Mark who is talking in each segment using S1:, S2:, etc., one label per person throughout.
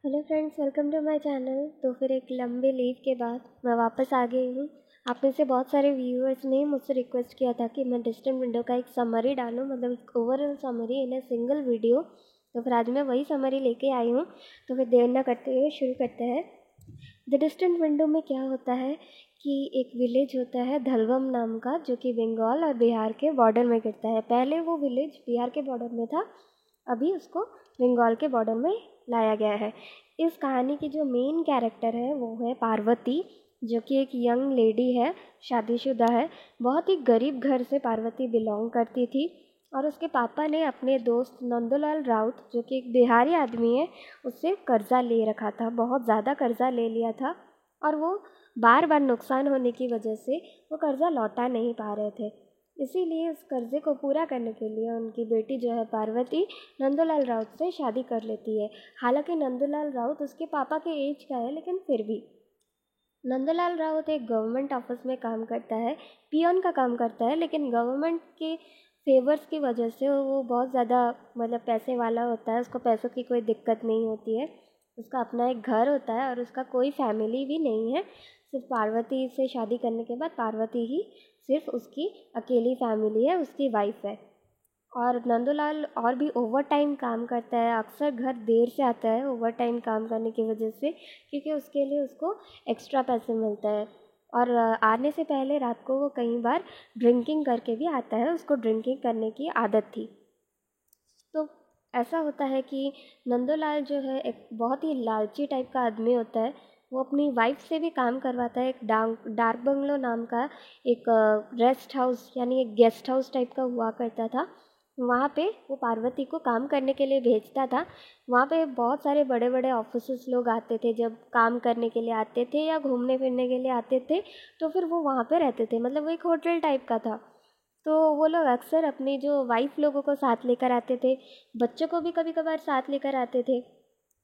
S1: Hello friends, welcome to my channel. तो फिर एक लंबे लीव के बाद मैं वापस आ गई हूँ। आप में से बहुत सारे व्यूअर्स ने मुझसे रिक्वेस्ट किया था कि मैं डिस्टेंट विंडो का एक समरी डालूँ, मतलब एक overall summary in a single video. तो फिर आज मैं वही समरी लेके आई हूँ। तो फिर देर ना करते हुए शुरू करते हैं। द डिस्टेंट विंडो में क्या होता है कि एक विलेज होता है धलवम नाम का, जो कि बंगाल और बिहार के बॉर्डर में गिरता है। पहले वो विलेज बिहार के बॉर्डर में था, अभी उसको बंगाल के बॉर्डर में लाया गया है। इस कहानी की जो मेन कैरेक्टर है वो है पार्वती, जो कि एक यंग लेडी है, शादीशुदा है। बहुत ही गरीब घर से पार्वती बिलोंग करती थी और उसके पापा ने अपने दोस्त नंदूलाल राउत, जो कि एक बिहारी आदमी है, उससे कर्जा ले रखा था। बहुत ज़्यादा कर्जा ले लिया था और वो बार बार नुकसान होने की वजह से वो कर्जा लौटा नहीं पा रहे थे। इसीलिए उस कर्जे को पूरा करने के लिए उनकी बेटी जो है पार्वती नंदूलाल राउत से शादी कर लेती है। हालांकि नंदूलाल राउत उसके पापा के एज का है, लेकिन फिर भी नंदूलाल राउत एक गवर्नमेंट ऑफिस में काम करता है, पियोन का काम करता है। लेकिन गवर्नमेंट के फेवर्स की वजह से वो बहुत ज़्यादा, मतलब पैसे वाला होता है, उसको पैसों की कोई दिक्कत नहीं होती है। उसका अपना एक घर होता है और उसका कोई फैमिली भी नहीं है। सिर्फ पार्वती से शादी करने के बाद पार्वती ही सिर्फ उसकी अकेली फैमिली है, उसकी वाइफ है। और नंदूलाल और भी ओवर टाइम काम करता है, अक्सर घर देर से आता है ओवर टाइम काम करने की वजह से, क्योंकि उसके लिए उसको एक्स्ट्रा पैसे मिलते हैं। और आने से पहले रात को वो कई बार ड्रिंकिंग करके भी आता है, उसको ड्रिंकिंग करने की आदत थी। तो ऐसा होता है कि नंदूलाल जो है एक बहुत ही लालची टाइप का आदमी होता है। वो अपनी वाइफ से भी काम करवाता है। एक डार्क बंगलो नाम का एक रेस्ट हाउस, यानी एक गेस्ट हाउस टाइप का हुआ करता था। वहाँ पे वो पार्वती को काम करने के लिए भेजता था। वहाँ पे बहुत सारे बड़े बड़े ऑफिसर्स लोग आते थे, जब काम करने के लिए आते थे या घूमने फिरने के लिए आते थे, तो फिर वो वहाँ पे रहते थे। मतलब वो एक होटल टाइप का था। तो वो लोग अक्सर अपनी जो वाइफ लोगों को साथ लेकर आते थे, बच्चों को भी कभी कभार साथ लेकर आते थे।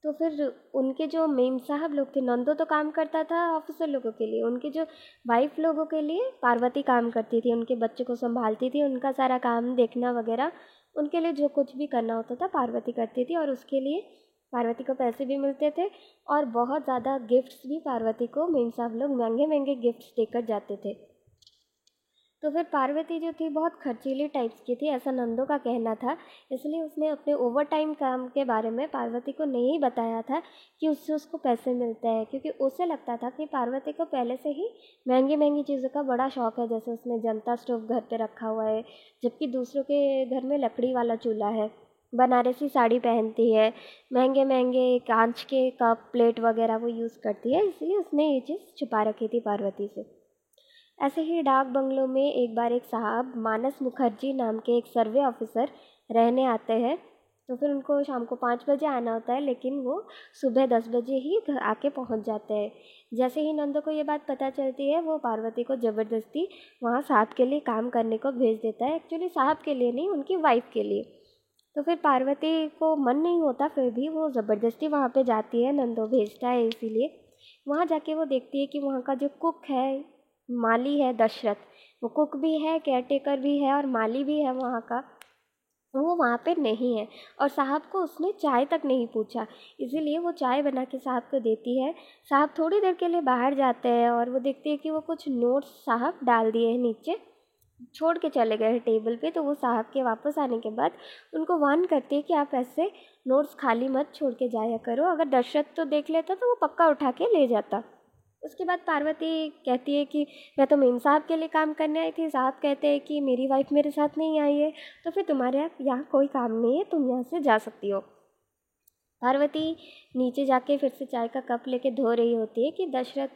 S1: तो फिर उनके जो मेम साहब लोग थे, नंदो तो काम करता था ऑफिसर लोगों के लिए, उनके जो वाइफ लोगों के लिए पार्वती काम करती थी, उनके बच्चों को संभालती थी, उनका सारा काम देखना वगैरह, उनके लिए जो कुछ भी करना होता था पार्वती करती थी। और उसके लिए पार्वती को पैसे भी मिलते थे और बहुत ज़्यादा गिफ्ट्स भी पार्वती को मेम साहब लोग महंगे महंगे गिफ्ट्स देकर जाते थे। तो फिर पार्वती जो थी बहुत खर्चीली टाइप्स की थी, ऐसा नंदो का कहना था। इसलिए उसने अपने ओवर टाइम काम के बारे में पार्वती को नहीं बताया था कि उससे उसको पैसे मिलते हैं, क्योंकि उसे लगता था कि पार्वती को पहले से ही महंगी महंगी चीज़ों का बड़ा शौक है। जैसे उसने जनता स्टोव घर पे रखा हुआ है, जबकि दूसरों के घर में लकड़ी वाला चूल्हा है। बनारसी साड़ी पहनती है, महंगे महंगे कांच के कप प्लेट वगैरह वो यूज़ करती है। इसलिए उसने ये चीज़ छुपा रखी थी पार्वती से। ऐसे ही डाक बंगलों में एक बार एक साहब मानस मुखर्जी नाम के एक सर्वे ऑफिसर रहने आते हैं। तो फिर उनको शाम को 5 बजे आना होता है, लेकिन वो सुबह 10 बजे ही घर आके पहुंच जाते हैं। जैसे ही नंदो को ये बात पता चलती है, वो पार्वती को ज़बरदस्ती वहाँ साहब के लिए काम करने को भेज देता है। एक्चुअली साहब के लिए नहीं, उनकी वाइफ के लिए। तो फिर पार्वती को मन नहीं होता, फिर भी वो ज़बरदस्ती वहाँ पे जाती है, नंदो भेजता है इसीलिए। वहाँ जाके वो देखती है कि वहाँ का जो कुक है, माली है दशरथ, वो कुक भी है, केयरटेकर भी है और माली भी है वहाँ का, वो वहाँ पे नहीं है। और साहब को उसने चाय तक नहीं पूछा, इसीलिए वो चाय बना के साहब को देती है। साहब थोड़ी देर के लिए बाहर जाते हैं और वो देखती है कि वो कुछ नोट्स साहब डाल दिए हैं नीचे, छोड़ के चले गए हैं टेबल पे। तो वो साहब के वापस आने के बाद उनको वार्न करती है कि आप ऐसे नोट्स खाली मत छोड़ के जाया करो, अगर दशरथ तो देख लेता तो वो पक्का उठा के ले जाता। उसके बाद पार्वती कहती है कि मैं तो मेम साहब के लिए काम करने आई थी। साहब कहते हैं कि मेरी वाइफ मेरे साथ नहीं आई है, तो फिर तुम्हारे यहाँ कोई काम नहीं है, तुम यहाँ से जा सकती हो। पार्वती नीचे जाके फिर से चाय का कप लेके धो रही होती है कि दशरथ,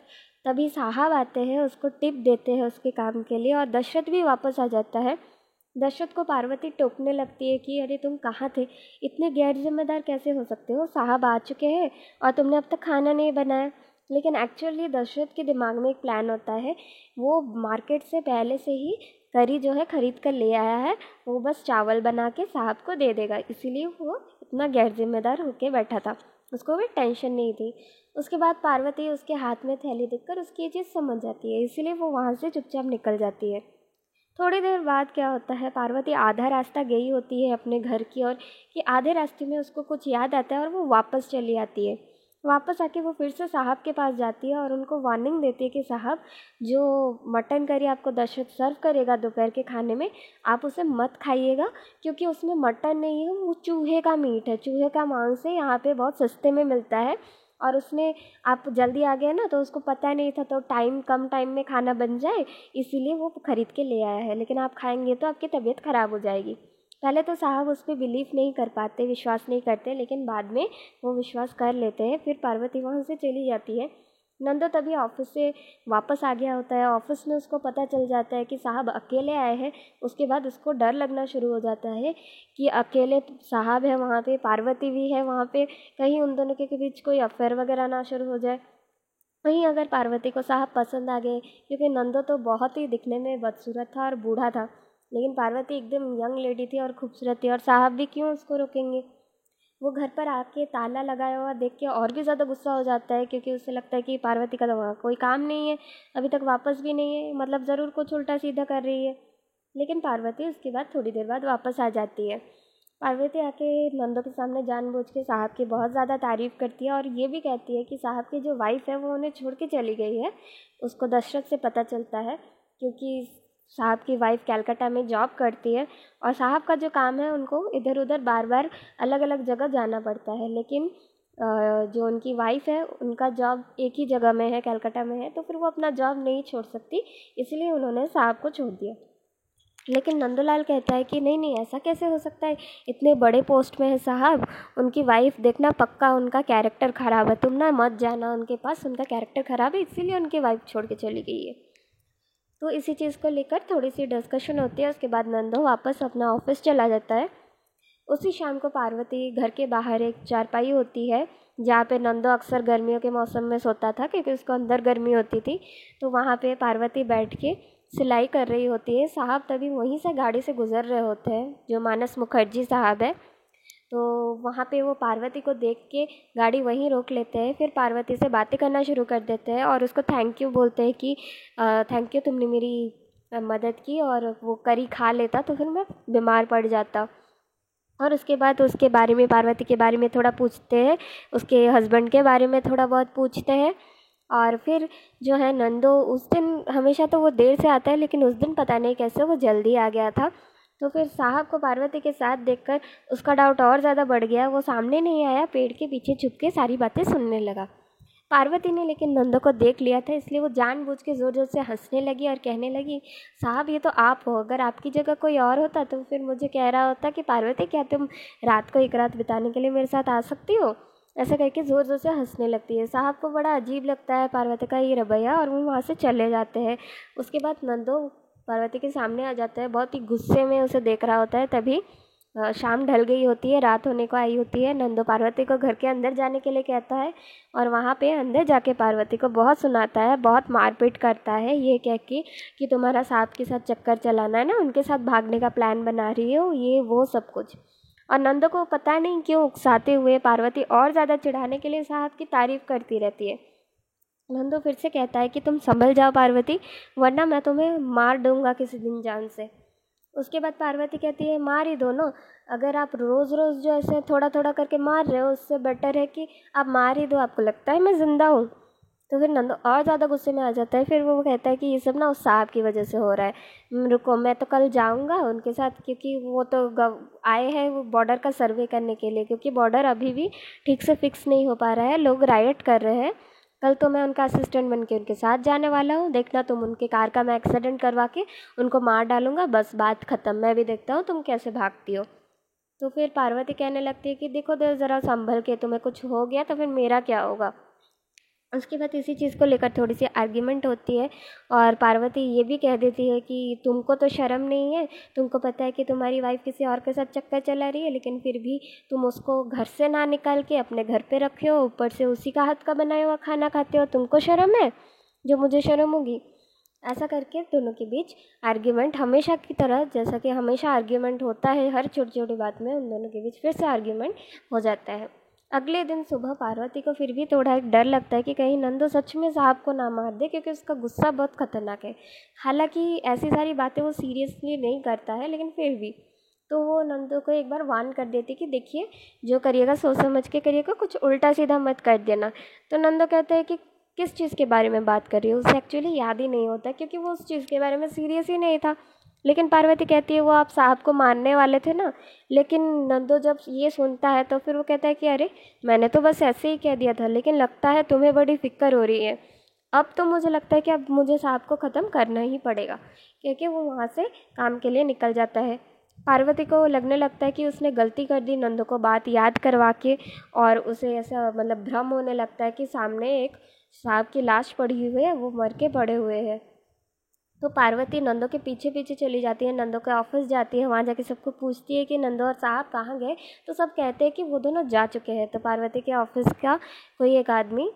S1: तभी साहब आते हैं, उसको टिप देते हैं उसके काम के लिए और दशरथ भी वापस आ जाता है। दशरथ को पार्वती टोकने लगती है कि अरे तुम कहाँ थे, इतने गैर जिम्मेदार कैसे हो सकते हो, साहब आ चुके हैं और तुमने अब तक खाना नहीं बनाया। लेकिन एक्चुअली दशरथ के दिमाग में एक प्लान होता है। वो मार्केट से पहले से ही करी जो है खरीद कर ले आया है, वो बस चावल बना के साहब को दे देगा, इसीलिए वो इतना गैर जिम्मेदार होके बैठा था, उसको भी टेंशन नहीं थी। उसके बाद पार्वती उसके हाथ में थैली देखकर उसकी ये चीज़ समझ जाती है, इसीलिए वो वहाँ से चुपचाप निकल जाती है। थोड़ी देर बाद क्या होता है, पार्वती आधा रास्ता गई होती है अपने घर की ओर, कि आधे रास्ते में उसको कुछ याद आता है और वो वापस चली आती है। वापस आके वो फिर से साहब के पास जाती है और उनको वार्निंग देती है कि साहब, जो मटन करी आपको दशरथ सर्व करेगा दोपहर के खाने में, आप उसे मत खाइएगा, क्योंकि उसमें मटन नहीं है, वो चूहे का मीट है, चूहे का मांस है, यहाँ पे बहुत सस्ते में मिलता है। और उसमें आप जल्दी आ गए ना, तो उसको पता नहीं था, तो कम टाइम में खाना बन जाए, इसीलिए वो खरीद के ले आया है, लेकिन आप खाएंगे तो आपकी तबीयत ख़राब हो जाएगी। पहले तो साहब उस पर बिलीव नहीं कर पाते, विश्वास नहीं करते, लेकिन बाद में वो विश्वास कर लेते हैं। फिर पार्वती वहाँ से चली जाती है। नंदो तभी ऑफिस से वापस आ गया होता है। ऑफिस में उसको पता चल जाता है कि साहब अकेले आए हैं। उसके बाद उसको डर लगना शुरू हो जाता है कि अकेले साहब है वहाँ पे, पार्वती भी है वहाँ पे, कहीं उन दोनों के बीच कोई अफेयर वगैरह ना शुरू हो जाए। वहीं अगर पार्वती को साहब पसंद आ गए, क्योंकि नंदो तो बहुत ही दिखने में बदसूरत था और बूढ़ा था, लेकिन पार्वती एकदम यंग लेडी थी और खूबसूरत थी, और साहब भी क्यों उसको रोकेंगे। वो घर पर आके ताला लगाया हुआ देख के और भी ज़्यादा गुस्सा हो जाता है, क्योंकि उसे लगता है कि पार्वती का तो वहाँ कोई काम नहीं है, अभी तक वापस भी नहीं है, मतलब ज़रूर कुछ उल्टा सीधा कर रही है। लेकिन पार्वती उसके बाद थोड़ी देर बाद वापस आ जाती है। पार्वती आके नंदो के सामने जानबूझ के साहब की बहुत ज़्यादा तारीफ़ करती है और ये भी कहती है कि साहब की जो वाइफ़ है वो उन्हें छोड़ के चली गई है। उसको दशरथ से पता चलता है, क्योंकि साहब की वाइफ़ कलकत्ता में जॉब करती है और साहब का जो काम है उनको इधर उधर बार बार अलग अलग जगह जाना पड़ता है, लेकिन जो उनकी वाइफ़ है उनका जॉब एक ही जगह में है, कलकत्ता में है, तो फिर वो अपना जॉब नहीं छोड़ सकती, इसलिए उन्होंने साहब को छोड़ दिया। लेकिन नंदलाल कहता है कि नहीं नहीं, ऐसा कैसे हो सकता है, इतने बड़े पोस्ट में है साहब, उनकी वाइफ देखना, पक्का उनका कैरेक्टर ख़राब है, तुम ना मत जाना उनके पास, उनका कैरेक्टर ख़राब है, इसीलिए उनकी वाइफ छोड़ के चली गई है। तो इसी चीज़ को लेकर थोड़ी सी डिस्कशन होती है। उसके बाद नंदो वापस अपना ऑफिस चला जाता है। उसी शाम को पार्वती घर के बाहर एक चारपाई होती है, जहाँ पे नंदो अक्सर गर्मियों के मौसम में सोता था, क्योंकि उसको अंदर गर्मी होती थी, तो वहाँ पे पार्वती बैठ के सिलाई कर रही होती है। साहब तभी वहीं से गाड़ी से गुजर रहे होते हैं, जो मानस मुखर्जी साहब है, तो वहाँ पे वो पार्वती को देख के गाड़ी वहीं रोक लेते हैं। फिर पार्वती से बातें करना शुरू कर देते हैं और उसको थैंक यू बोलते हैं कि थैंक यू, तुमने मेरी मदद की, और वो करी खा लेता तो फिर मैं बीमार पड़ जाता। और उसके बाद उसके बारे में, पार्वती के बारे में थोड़ा पूछते हैं, उसके हस्बैंड के बारे में थोड़ा बहुत पूछते हैं। और फिर जो है नंदो उस दिन, हमेशा तो वो देर से आता है, लेकिन उस दिन पता नहीं कैसे वो जल्दी आ गया था। तो फिर साहब को पार्वती के साथ देखकर उसका डाउट और ज़्यादा बढ़ गया। वो सामने नहीं आया, पेड़ के पीछे छुप के सारी बातें सुनने लगा। पार्वती ने लेकिन नंदो को देख लिया था, इसलिए वो जानबूझ के ज़ोर ज़ोर से हंसने लगी और कहने लगी, साहब ये तो आप हो, अगर आपकी जगह कोई और होता तो फिर मुझे कह रहा होता कि पार्वती, क्या तुम रात को एक रात बिताने के लिए मेरे साथ आ सकती हो। ऐसा करके ज़ोर ज़ोर से हंसने लगती है। साहब को बड़ा अजीब लगता है पार्वती का ये रवैया, और वो वहाँ से चले जाते हैं। उसके बाद नंदो पार्वती के सामने आ जाता है, बहुत ही गुस्से में उसे देख रहा होता है। तभी शाम ढल गई होती है, रात होने को आई होती है। नंदो पार्वती को घर के अंदर जाने के लिए कहता है, और वहाँ पे अंदर जाके पार्वती को बहुत सुनाता है, बहुत मारपीट करता है, ये कह के कि तुम्हारा साहब के साथ चक्कर चलाना है ना, उनके साथ भागने का प्लान बना रही हो, ये वो सब कुछ। और नंदो को पता नहीं क्यों उकसाते हुए पार्वती और ज़्यादा चिढ़ाने के लिए साहब की तारीफ़ करती रहती है। नंदो फिर से कहता है कि तुम संभल जाओ पार्वती, वरना मैं तुम्हें मार दूंगा किसी दिन जान से। उसके बाद पार्वती कहती है, मार ही दो ना, अगर आप रोज़ रोज़ जो ऐसे थोड़ा थोड़ा करके मार रहे हो, उससे बेटर है कि आप मार ही दो, आपको लगता है मैं ज़िंदा हूँ। तो फिर नंदो और ज़्यादा गुस्से में आ जाता है। फिर वो कहता है कि ये सब ना उस साहब की वजह से हो रहा है, रुको मैं तो कल जाऊँगा उनके साथ, क्योंकि वो तो आए हैं वो बॉर्डर का सर्वे करने के लिए, क्योंकि बॉर्डर अभी भी ठीक से फिक्स नहीं हो पा रहा है, लोग राइट कर रहे हैं। कल तो मैं उनका असिस्टेंट बन के उनके साथ जाने वाला हूँ, देखना तुम उनके कार का मैं एक्सीडेंट करवा के उनको मार डालूंगा, बस बात ख़त्म, मैं भी देखता हूँ तुम कैसे भागती हो। तो फिर पार्वती कहने लगती है कि देखो तो ज़रा संभल के, तुम्हें कुछ हो गया तो फिर मेरा क्या होगा। उसके बाद इसी चीज़ को लेकर थोड़ी सी आर्ग्यूमेंट होती है, और पार्वती ये भी कह देती है कि तुमको तो शर्म नहीं है, तुमको पता है कि तुम्हारी वाइफ किसी और के साथ चक्कर चला रही है, लेकिन फिर भी तुम उसको घर से ना निकाल के अपने घर पे रखे हो, ऊपर से उसी का हाथ का बनाया हुआ खाना खाते हो, तुमको शर्म है जो मुझे शर्म होगी। ऐसा करके दोनों के बीच आर्ग्यूमेंट, हमेशा की तरह, जैसा कि हमेशा आर्ग्यूमेंट होता है हर छोटी छोटी बात में, उन दोनों के बीच फिर से आर्ग्यूमेंट हो जाता है। अगले दिन सुबह पार्वती को फिर भी थोड़ा एक डर लगता है कि कहीं नंदो सच में साहब को ना मार दे, क्योंकि उसका गुस्सा बहुत खतरनाक है। हालांकि ऐसी सारी बातें वो सीरियसली नहीं करता है, लेकिन फिर भी। तो वो नंदो को एक बार वार्न कर देती कि देखिए जो करिएगा सोच समझ के करिएगा, कुछ उल्टा सीधा मत कर देना। तो नंदो कहते हैं कि किस चीज़ के बारे में बात कर रही हो, उसे एक्चुअली याद ही नहीं होता क्योंकि वो उस चीज़ के बारे में सीरियस ही नहीं था। लेकिन पार्वती कहती है वो आप साहब को मारने वाले थे ना। लेकिन नंदो जब ये सुनता है तो फिर वो कहता है कि अरे मैंने तो बस ऐसे ही कह दिया था, लेकिन लगता है तुम्हें बड़ी फिक्र हो रही है। अब तो मुझे लगता है कि अब मुझे साहब को ख़त्म करना ही पड़ेगा, क्योंकि वो वहाँ से काम के लिए निकल जाता है। पार्वती को लगने लगता है कि उसने गलती कर दी नंदो को बात याद करवा के, और उसे ऐसा मतलब भ्रम होने लगता है कि सामने एक साहब की लाश पड़ी हुई है, वो मर के पड़े हुए हैं। तो पार्वती नंदो के पीछे पीछे चली जाती है, नंदो के ऑफिस जाती है, वहाँ जाके सबको पूछती है कि नंदो और साहब कहाँ गए। तो सब कहते हैं कि वो दोनों जा चुके हैं। तो पार्वती के ऑफिस का कोई एक आदमी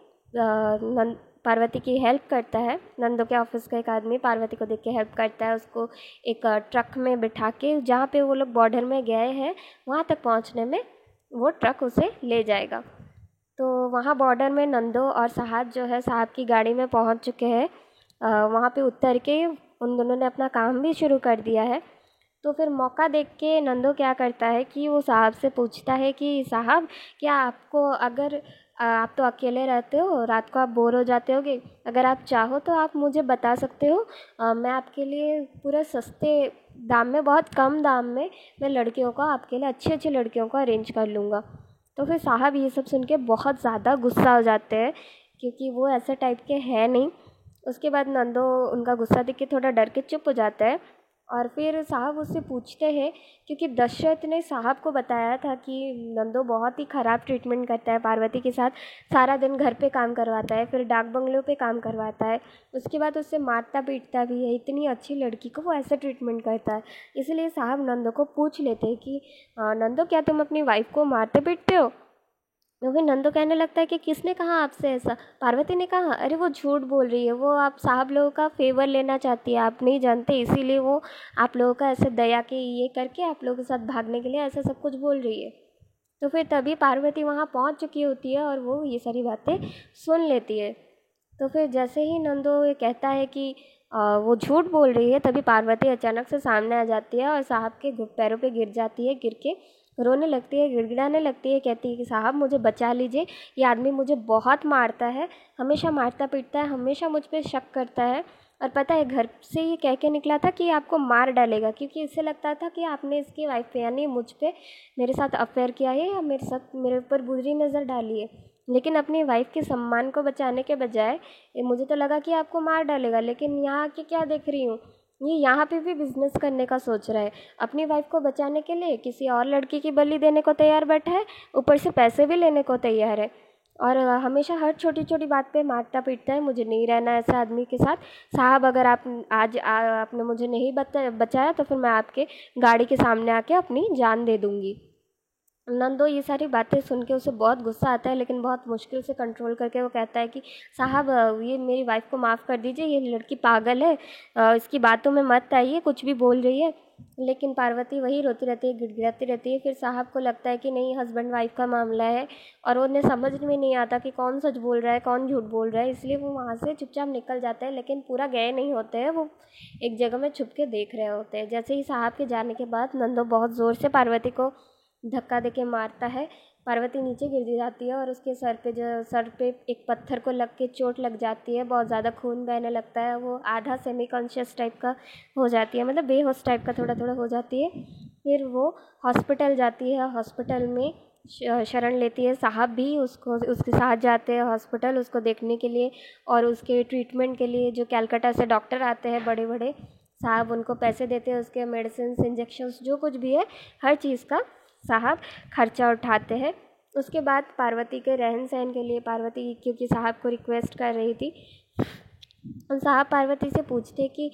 S1: पार्वती की हेल्प करता है। नंदो के ऑफिस का एक आदमी पार्वती को देख के हेल्प करता है, उसको एक ट्रक में बिठा के जहाँ पे वो लोग बॉर्डर में गए हैं वहाँ तक पहुँचने में वो ट्रक उसे ले जाएगा। तो वहाँ बॉर्डर में नंदो और साहब जो है साहब की गाड़ी में पहुँच चुके हैं। वहाँ पे उतर के उन दोनों ने अपना काम भी शुरू कर दिया है। तो फिर मौका देख के नंदो क्या करता है कि वो साहब से पूछता है कि साहब क्या आपको अगर आप तो अकेले रहते हो, रात को आप बोर हो जाते होगे, अगर आप चाहो तो आप मुझे बता सकते हो, मैं आपके लिए पूरे सस्ते दाम में, बहुत कम दाम में मैं लड़कियों को आपके लिए अच्छी अच्छी लड़कियों को अरेंज कर लूँगा। तो फिर साहब ये सब सुन के बहुत ज़्यादा गुस्सा हो जाते हैं क्योंकि वो ऐसे टाइप के हैं नहीं। उसके बाद नंदो उनका गुस्सा देख के थोड़ा डर के चुप हो जाता है। और फिर साहब उससे पूछते हैं क्योंकि दशरथ ने साहब को बताया था कि नंदो बहुत ही ख़राब ट्रीटमेंट करता है पार्वती के साथ, सारा दिन घर पे काम करवाता है, फिर डाक बंगलों पे काम करवाता है, उसके बाद उससे मारता पीटता भी है, इतनी अच्छी लड़की को वो ऐसे ट्रीटमेंट करता है। इसलिए साहब नंदो को पूछ लेते हैं कि नंदो क्या तुम अपनी वाइफ को मारते पीटते हो। तो फिर नंदो कहने लगता है कि किसने कहा आपसे ऐसा। पार्वती ने कहा अरे वो झूठ बोल रही है, वो आप साहब लोगों का फेवर लेना चाहती है, आप नहीं जानते, इसीलिए वो आप लोगों का ऐसे दया के ये करके आप लोगों के साथ भागने के लिए ऐसा सब कुछ बोल रही है। तो फिर तभी पार्वती वहाँ पहुँच चुकी होती है और वो ये सारी बातें सुन लेती है। तो फिर जैसे ही नंदो ये कहता है कि वो झूठ बोल रही है, तभी पार्वती अचानक से सामने आ जाती है और साहब के पैरों पे गिर जाती है, गिर के रोने लगती है, गिड़गिड़ाने लगती है, कहती है कि साहब मुझे बचा लीजिए, ये आदमी मुझे बहुत मारता है, हमेशा मारता पीटता है, हमेशा मुझ पे शक करता है, और पता है घर से ये कह के निकला था कि आपको मार डालेगा, क्योंकि इससे लगता था कि आपने इसकी वाइफ पे यानी मुझ पे मेरे साथ अफेयर किया है या मेरे ऊपर बुरी नज़र डाली है। लेकिन अपनी वाइफ के सम्मान को बचाने के बजाय मुझे तो लगा कि आपको मार डालेगा, लेकिन यहाँ आके क्या देख रही हूँ, ये यहाँ पे भी बिजनेस करने का सोच रहा है, अपनी वाइफ को बचाने के लिए किसी और लड़की की बलि देने को तैयार बैठा है, ऊपर से पैसे भी लेने को तैयार है, और हमेशा हर छोटी छोटी बात पे मारता पीटता है। मुझे नहीं रहना ऐसे आदमी के साथ। साहब अगर आप आज आपने मुझे नहीं बचाया तो फिर मैं आपके गाड़ी के सामने आके अपनी जान दे दूँगी। नंदो ये सारी बातें सुन के उसे बहुत गुस्सा आता है, लेकिन बहुत मुश्किल से कंट्रोल करके वो कहता है कि साहब ये मेरी वाइफ को माफ़ कर दीजिए, ये लड़की पागल है, इसकी बातों में मत आइए, कुछ भी बोल रही है। लेकिन पार्वती वही रोती रहती है, गिड़गिड़ाती रहती है। फिर साहब को लगता है कि नहीं हस्बैंड वाइफ का मामला है, और उन्हें समझ में नहीं आता कि कौन सच बोल रहा है कौन झूठ बोल रहा है, इसलिए वो वहाँ से चुपचाप निकल जाते हैं। लेकिन पूरा गए नहीं होते हैं, वो एक जगह में छुप के देख रहे होते हैं। जैसे ही साहब के जाने के बाद नंदो बहुत ज़ोर से पार्वती को धक्का देके मारता है, पार्वती नीचे गिर जाती है और उसके सर पे एक पत्थर को लग के चोट लग जाती है, बहुत ज़्यादा खून बहने लगता है, वो आधा सेमी कॉन्शियस टाइप का हो जाती है, मतलब बेहोश टाइप का थोड़ा थोड़ा हो जाती है। फिर वो हॉस्पिटल जाती है, हॉस्पिटल में शरण लेती है, साहब भी उसके साथ जाते हैं हॉस्पिटल उसको देखने के लिए, और उसके ट्रीटमेंट के लिए जो कैलकाटा से डॉक्टर आते हैं बड़े बड़े, साहब उनको पैसे देते हैं, उसके मेडिसिन इंजेक्शंस जो कुछ भी है हर चीज़ का साहब खर्चा उठाते हैं। उसके बाद पार्वती के रहन सहन के लिए पार्वती क्योंकि साहब को रिक्वेस्ट कर रही थी, साहब पार्वती से पूछते कि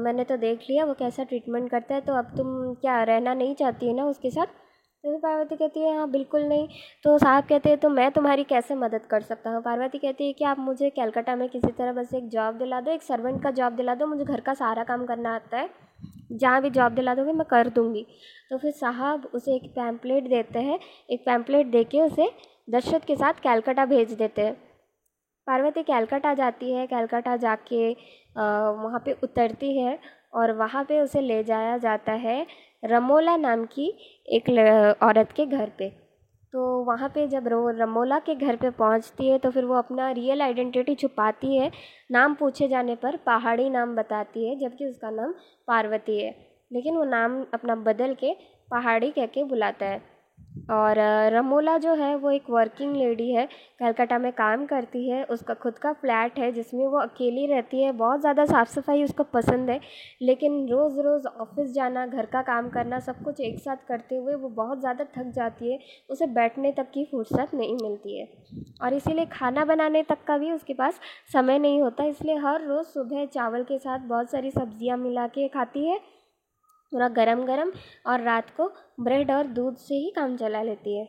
S1: मैंने तो देख लिया वो कैसा ट्रीटमेंट करता है, तो अब तुम क्या रहना नहीं चाहती है ना उसके साथ। तो पार्वती कहती है हाँ बिल्कुल नहीं। तो साहब कहते हैं तो मैं तुम्हारी कैसे मदद कर सकता हूँ। पार्वती कहती है कि आप मुझे कलकत्ता में किसी तरह बस एक जॉब दिला दो, एक सर्वेंट का जॉब दिला दो, मुझे घर का सारा काम करना आता है, जहाँ भी जॉब दिला दोगे मैं कर दूँगी। तो फिर साहब उसे एक पैम्पलेट देते हैं, एक पैम्पलेट देके उसे दशरथ के साथ कलकत्ता भेज देते हैं। पार्वती कलकत्ता जाती है, कलकत्ता जाके वहाँ पे उतरती है और वहाँ पे उसे ले जाया जाता है रमोला नाम की एक औरत के घर पे। तो वहाँ पे जब रमोला के घर पे पहुँचती है तो फिर वो अपना रियल आइडेंटिटी छुपाती है। नाम पूछे जाने पर पहाड़ी नाम बताती है, जबकि उसका नाम पार्वती है, लेकिन वो नाम अपना बदल के पहाड़ी कह के बुलाता है। और रमोला जो है वो एक वर्किंग लेडी है, कलकत्ता में काम करती है। उसका खुद का फ्लैट है जिसमें वो अकेली रहती है। बहुत ज़्यादा साफ़ सफाई उसको पसंद है, लेकिन रोज़ रोज़ ऑफिस जाना, घर का काम करना, सब कुछ एक साथ करते हुए वो बहुत ज़्यादा थक जाती है। उसे बैठने तक की फुर्सत नहीं मिलती है, और इसीलिए खाना बनाने तक का भी उसके पास समय नहीं होता। इसलिए हर रोज़ सुबह चावल के साथ बहुत सारी सब्जियां मिला के खाती है, पूरा गरम गरम, और रात को ब्रेड और दूध से ही काम चला लेती है।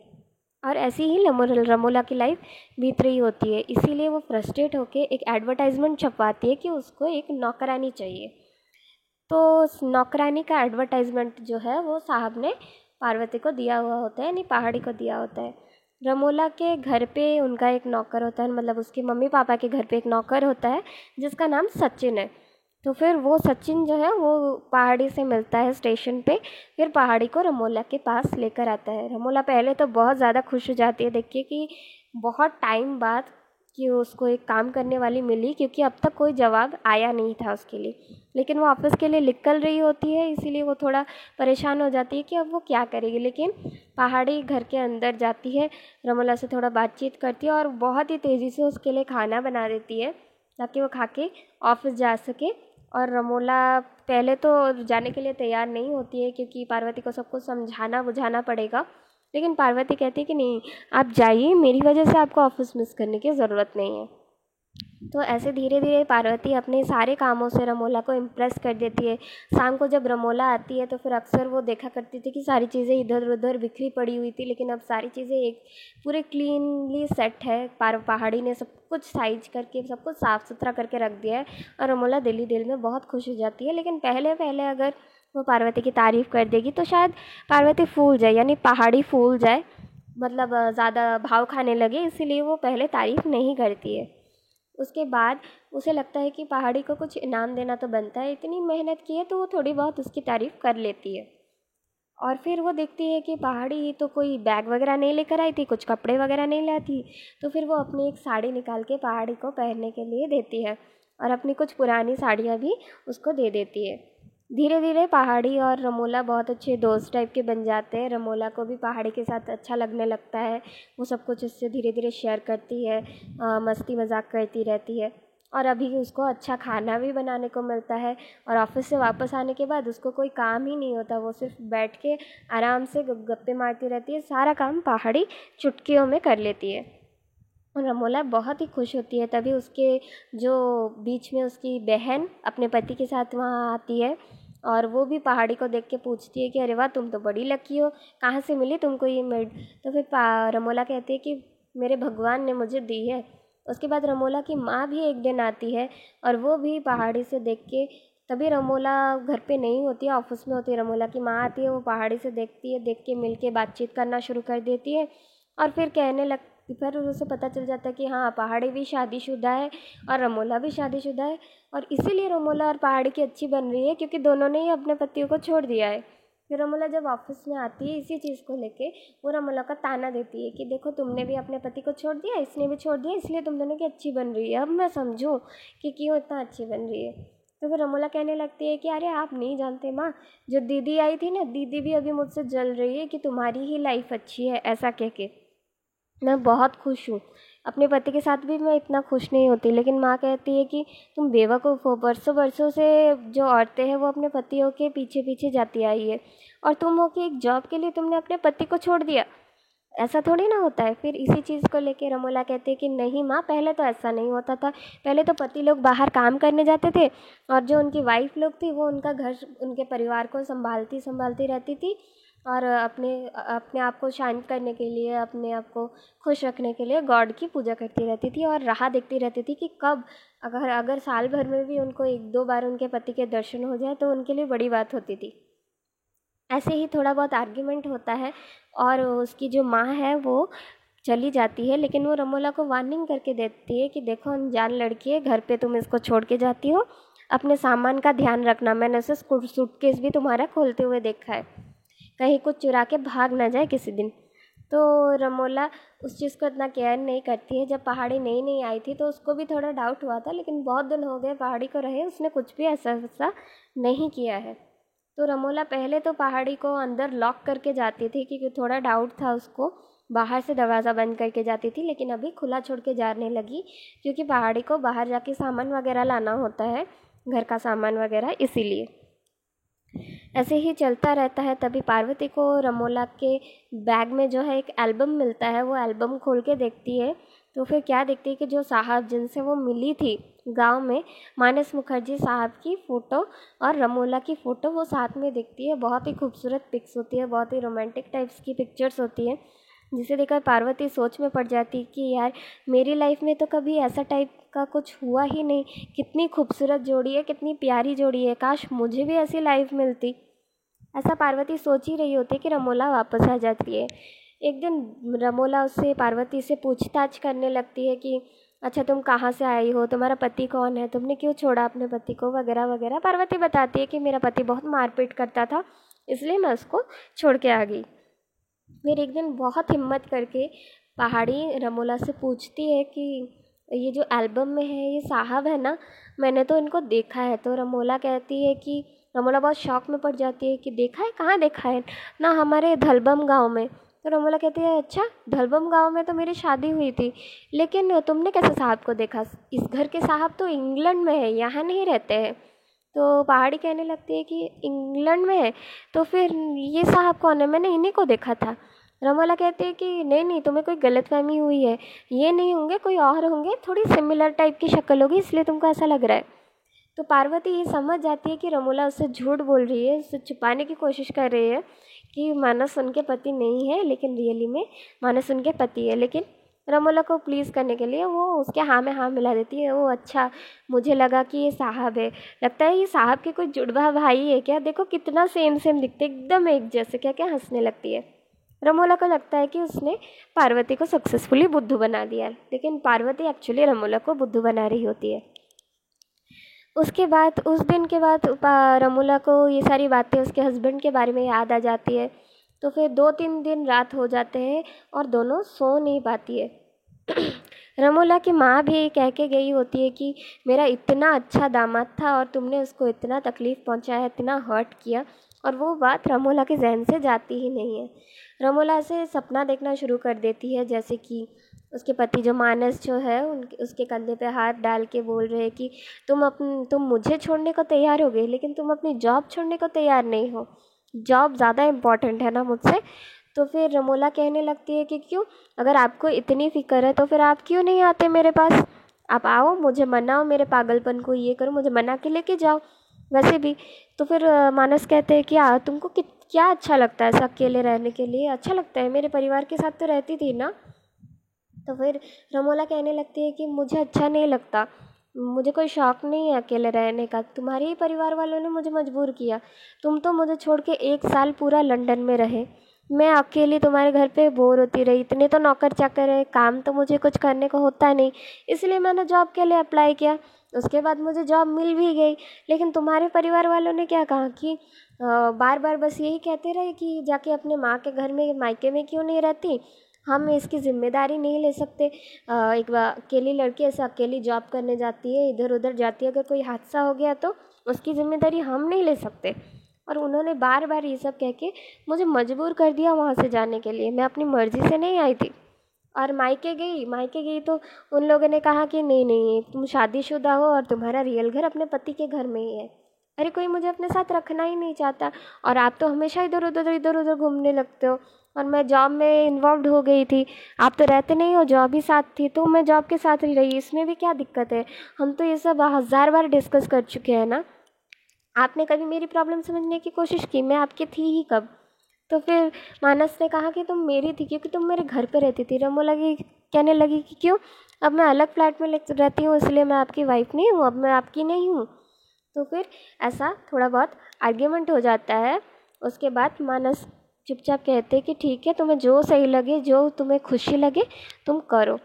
S1: और ऐसी ही रमोला की लाइफ बीत रही होती है। इसीलिए वो फ्रस्ट्रेट होकर एक एडवर्टाइजमेंट छपवाती है कि उसको एक नौकरानी चाहिए। तो उस नौकरानी का एडवर्टाइजमेंट जो है वो साहब ने पार्वती को दिया हुआ होता है, यानी पहाड़ी को दिया होता है। रमोला के घर पे उनका एक नौकर होता है, मतलब उसके मम्मी पापा के घर पे एक नौकर होता है जिसका नाम सचिन है। तो फिर वो सचिन जो है वो पहाड़ी से मिलता है स्टेशन पे, फिर पहाड़ी को रमोला के पास लेकर आता है। रमोला पहले तो बहुत ज़्यादा खुश हो जाती है देखिए कि बहुत टाइम बाद कि उसको एक काम करने वाली मिली, क्योंकि अब तक कोई जवाब आया नहीं था उसके लिए। लेकिन वो ऑफिस के लिए निकल रही होती है, इसीलिए वो थोड़ा परेशान हो जाती है कि अब वो क्या करेगी। लेकिन पहाड़ी घर के अंदर जाती है, रमोला से थोड़ा बातचीत करती है और बहुत ही तेज़ी से उसके लिए खाना बना देती है ताकि वो खा के ऑफिस जा सके। और रमोला पहले तो जाने के लिए तैयार नहीं होती है, क्योंकि पार्वती को सब कुछ समझाना बुझाना पड़ेगा। लेकिन पार्वती कहती है कि नहीं, आप जाइए, मेरी वजह से आपको ऑफिस मिस करने की ज़रूरत नहीं है। तो ऐसे धीरे धीरे पार्वती अपने सारे कामों से रमोला को इम्प्रेस कर देती है। शाम को जब रमोला आती है तो फिर अक्सर वो देखा करती थी कि सारी चीज़ें इधर उधर बिखरी पड़ी हुई थी, लेकिन अब सारी चीज़ें एक पूरे क्लीनली सेट है। पहाड़ी ने सब कुछ साइज करके सब कुछ साफ़ सुथरा करके रख दिया है, और रमोला दिल में बहुत खुश हो जाती है। लेकिन पहले पहले अगर वो पार्वती की तारीफ़ कर देगी तो शायद पार्वती फूल जाए, यानी पहाड़ी फूल जाए, मतलब ज़्यादा भाव खाने लगे, इसीलिए वो पहले तारीफ़ नहीं करती है। उसके बाद उसे लगता है कि पहाड़ी को कुछ इनाम देना तो बनता है, इतनी मेहनत की है तो वो थोड़ी बहुत उसकी तारीफ़ कर लेती है। और फिर वो देखती है कि पहाड़ी तो कोई बैग वगैरह नहीं लेकर आई थी, कुछ कपड़े वगैरह नहीं लाती, तो फिर वो अपनी एक साड़ी निकाल के पहाड़ी को पहनने के लिए देती है, और अपनी कुछ पुरानी साड़ियाँ भी उसको दे देती है। धीरे धीरे पहाड़ी और रमोला बहुत अच्छे दोस्त टाइप के बन जाते हैं। रमोला को भी पहाड़ी के साथ अच्छा लगने लगता है, वो सब कुछ उससे धीरे धीरे शेयर करती है, मस्ती मजाक करती रहती है। और अभी उसको अच्छा खाना भी बनाने को मिलता है, और ऑफिस से वापस आने के बाद उसको कोई काम ही नहीं होता, वो सिर्फ बैठ के आराम से गप्पे मारती रहती है। सारा काम पहाड़ी चुटकियों में कर लेती है, और रमोला बहुत ही खुश होती है। तभी उसके जो बीच में उसकी बहन अपने पति के साथ वहाँ आती है, और वो भी पहाड़ी को देख के पूछती है कि अरे वाह, तुम तो बड़ी लकी हो, कहाँ से मिली तुमको ये मेड। तो फिर रमोला कहती है कि मेरे भगवान ने मुझे दी है। उसके बाद रमोला की माँ भी एक दिन आती है, और वो भी पहाड़ी से देख के, तभी रमोला घर पे नहीं होती है, ऑफिस में होती है। रमोला की माँ आती है, वो पहाड़ी से देखती है, देख के मिल के बातचीत करना शुरू कर देती है, और फिर कहने लगती, फिर उसे पता चल जाता है कि हाँ, पहाड़ी भी शादीशुदा है और रमोला भी शादीशुदा है। और इसीलिए रमोला और पहाड़ी की अच्छी बन रही है, क्योंकि दोनों ने ही अपने पतियों को छोड़ दिया है। फिर रमोला जब ऑफिस में आती है इसी चीज़ को लेके, वो रमोला का ताना देती है कि देखो, तुमने भी अपने पति को छोड़ दिया, इसने भी छोड़ दिया, इसलिए तुम दोनों की अच्छी बन रही है। अब मैं समझूँ कि क्यों इतना अच्छी बन रही है। तो फिर रमोला कहने लगती है कि अरे आप नहीं जानते माँ, जो दीदी आई थी ना, दीदी भी अभी मुझसे जल रही है कि तुम्हारी ही लाइफ अच्छी है, ऐसा कह के। मैं बहुत खुश हूँ, अपने पति के साथ भी मैं इतना खुश नहीं होती। लेकिन माँ कहती है कि तुम बेवकूफ़ हो, बरसों बरसों से जो औरतें हैं वो अपने पतियों के पीछे पीछे जाती आई है, और तुम हो कि एक जॉब के लिए तुमने अपने पति को छोड़ दिया, ऐसा थोड़ी ना होता है। फिर इसी चीज़ को लेके रमोला कहती है कि नहीं माँ, पहले तो ऐसा नहीं होता था। पहले तो पति लोग बाहर काम करने जाते थे, और जो उनकी वाइफ लोग थी वो उनका घर, उनके परिवार को संभालती संभालती रहती थी, और अपने अपने आप को शांत करने के लिए, अपने आप को खुश रखने के लिए गॉड की पूजा करती रहती थी, और राह देखती रहती थी कि कब, अगर अगर साल भर में भी उनको एक दो बार उनके पति के दर्शन हो जाए तो उनके लिए बड़ी बात होती थी। ऐसे ही थोड़ा बहुत आर्ग्यूमेंट होता है, और उसकी जो माँ है वो चली जाती है, लेकिन वो रमोला को वार्निंग करके देती है कि देखो, अनजान लड़की है, घर पे तुम इसको छोड़ के जाती हो, अपने सामान का ध्यान रखना। मैंने उसे सूटकेस भी तुम्हारा खोलते हुए देखा है। कहीं कुछ चुरा के भाग ना जाए किसी दिन। तो रमोला उस चीज़ को इतना केयर नहीं करती है। जब पहाड़ी नई नई आई थी तो उसको भी थोड़ा डाउट हुआ था, लेकिन बहुत दिन हो गए पहाड़ी को रहे, उसने कुछ भी ऐसा वैसा नहीं किया है। तो रमोला पहले तो पहाड़ी को अंदर लॉक करके जाती थी क्योंकि थोड़ा डाउट था उसको, बाहर से दरवाज़ा बंद करके जाती थी, लेकिन अभी खुला छोड़ के जाने लगी क्योंकि पहाड़ी को बाहर जाके सामान वगैरह लाना होता है, घर का सामान वगैरह, इसीलिए। ऐसे ही चलता रहता है। तभी पार्वती को रमोला के बैग में जो है एक एल्बम मिलता है, वो एल्बम खोल के देखती है तो फिर क्या देखती है कि जो साहब जिनसे वो मिली थी गांव में, मानस मुखर्जी साहब की फ़ोटो और रमोला की फ़ोटो वो साथ में दिखती है। बहुत ही खूबसूरत पिक्स होती है, बहुत ही रोमांटिक टाइप्स की पिक्चर्स होती है, जिसे देखकर पार्वती सोच में पड़ जाती कि यार मेरी लाइफ में तो कभी ऐसा टाइप का कुछ हुआ ही नहीं, कितनी खूबसूरत जोड़ी है, कितनी प्यारी जोड़ी है, काश मुझे भी ऐसी लाइफ मिलती। ऐसा पार्वती सोच ही रही होती है कि रमोला वापस आ जाती है। एक दिन रमोला उससे पार्वती से पूछताछ करने लगती है कि अच्छा तुम कहाँ से आई हो, तुम्हारा पति कौन है, तुमने क्यों छोड़ा अपने पति को, वगैरह वगैरह। पार्वती बताती है कि मेरा पति बहुत मारपीट करता था, इसलिए मैं उसको छोड़ के आ गई। फिर एक दिन बहुत हिम्मत करके पहाड़ी रमोला से पूछती है कि ये जो एल्बम में है ये साहब है ना, मैंने तो इनको देखा है। तो रमोला कहती है कि रमोला बहुत शौक में पड़ जाती है कि देखा है, कहाँ देखा है, ना हमारे धलबम गांव में। तो रमोला कहती है अच्छा, धलबम गांव में तो मेरी शादी हुई थी, लेकिन तुमने कैसे साहब को देखा, इस घर के साहब तो इंग्लैंड में है, यहाँ नहीं रहते हैं। तो पहाड़ी कहने लगती है कि इंग्लैंड में है, तो फिर ये साहब कौन है, मैंने इन्हीं को देखा था। रमोला कहती है कि नहीं नहीं, तुम्हें कोई गलतफहमी हुई है, ये नहीं होंगे, कोई और होंगे, थोड़ी सिमिलर टाइप की शक्ल होगी इसलिए तुमको ऐसा लग रहा है। तो पार्वती ये समझ जाती है कि रमोला उससे झूठ बोल रही है, उससे छुपाने की कोशिश कर रही है कि मानस उनके पति नहीं है, लेकिन रियली में मानस उनके पति है। लेकिन रमोला को प्लीज़ करने के लिए वो उसके हाँ में हाँ मिला देती है। वो अच्छा, मुझे लगा कि ये साहब है, लगता है ये साहब के कोई जुड़वा भाई है क्या, देखो कितना सेम सेम दिखते, एकदम एक जैसे, क्या क्या हंसने लगती है। रमोला को लगता है कि उसने पार्वती को सक्सेसफुली बुद्धू बना दिया, लेकिन पार्वती एक्चुअली रमोला को बुद्धू बना रही होती है। उसके बाद उस दिन के बाद रमोला को ये सारी बातें उसके हस्बैंड के बारे में याद आ जाती है। तो फिर 2-3 दिन रात हो जाते हैं और दोनों सो नहीं पाती है। रमोला की माँ भी कह के गई होती है कि मेरा इतना अच्छा दामाद था और तुमने उसको इतना तकलीफ़ पहुँचाया, इतना हर्ट किया, और वो बात रमोला के जहन से जाती ही नहीं है। रमोला से सपना देखना शुरू कर देती है, जैसे कि उसके पति जो मानस जो है उनके उसके कंधे पे हाथ डाल के बोल रहे हैं कि तुम मुझे छोड़ने को तैयार हो गए, लेकिन तुम अपनी जॉब छोड़ने को तैयार नहीं हो, जॉब ज़्यादा इम्पॉर्टेंट है ना मुझसे। तो फिर रमोला कहने लगती है कि क्यों, अगर आपको इतनी फ़िक्र है तो फिर आप क्यों नहीं आते मेरे पास, आप आओ, मुझे मनाओ मेरे पागलपन को, ये करो, मुझे मना के लेके जाओ वैसे भी। तो फिर मानस कहते हैं कि तुमको क्या अच्छा लगता है ऐसा अकेले रहने के लिए, अच्छा लगता है, मेरे परिवार के साथ तो रहती थी ना। तो फिर रमोला कहने लगती है कि मुझे अच्छा नहीं लगता, मुझे कोई शौक़ नहीं है अकेले रहने का, तुम्हारे ही परिवार वालों ने मुझे मजबूर किया, तुम तो मुझे छोड़ के 1 साल पूरा लंदन में रहे, मैं अकेली तुम्हारे घर पे बोर होती रही, इतने तो नौकर चाकर है, काम तो मुझे कुछ करने को होता नहीं, इसलिए मैंने जॉब के लिए अप्लाई किया, उसके बाद मुझे जॉब मिल भी गई। लेकिन तुम्हारे परिवार वालों ने क्या कहा कि बार बार बस यही कहते रहे कि जाके अपने माँ के घर में, मायके में क्यों नहीं रहती, हम इसकी ज़िम्मेदारी नहीं ले सकते। एक अकेली लड़की ऐसे अकेली जॉब करने जाती है, इधर उधर जाती है, अगर कोई हादसा हो गया तो उसकी ज़िम्मेदारी हम नहीं ले सकते। और उन्होंने बार बार ये सब कह के मुझे मजबूर कर दिया वहाँ से जाने के लिए, मैं अपनी मर्ज़ी से नहीं आई थी। और मायके गई तो उन लोगों ने कहा कि नहीं नहीं, तुम शादीशुदा हो और तुम्हारा रियल घर अपने पति के घर में ही है। अरे कोई मुझे अपने साथ रखना ही नहीं चाहता, और आप तो हमेशा इधर उधर घूमने लगते हो, और मैं जॉब में इन्वॉल्व हो गई थी, आप तो रहते नहीं हो, जॉब ही साथ थी, तो मैं जॉब के साथ ही रही, इसमें भी क्या दिक्कत है, हम तो ये सब 1000 बार डिस्कस कर चुके हैं ना, आपने कभी मेरी प्रॉब्लम समझने की कोशिश की, मैं आपकी थी ही कब। तो फिर मानस ने कहा कि तुम मेरी थी क्योंकि तुम मेरे घर पे रहती थी। कहने लगी कि क्यों, अब मैं अलग फ्लैट में रहती हूँ इसलिए मैं आपकी वाइफ नहीं हूँ, अब मैं आपकी नहीं हूँ। तो फिर ऐसा थोड़ा बहुत आर्ग्यूमेंट हो जाता है। उसके बाद मानस चुपचाप कहते कि ठीक है, तुम्हें जो सही लगे, जो तुम्हें खुशी लगे तुम करो।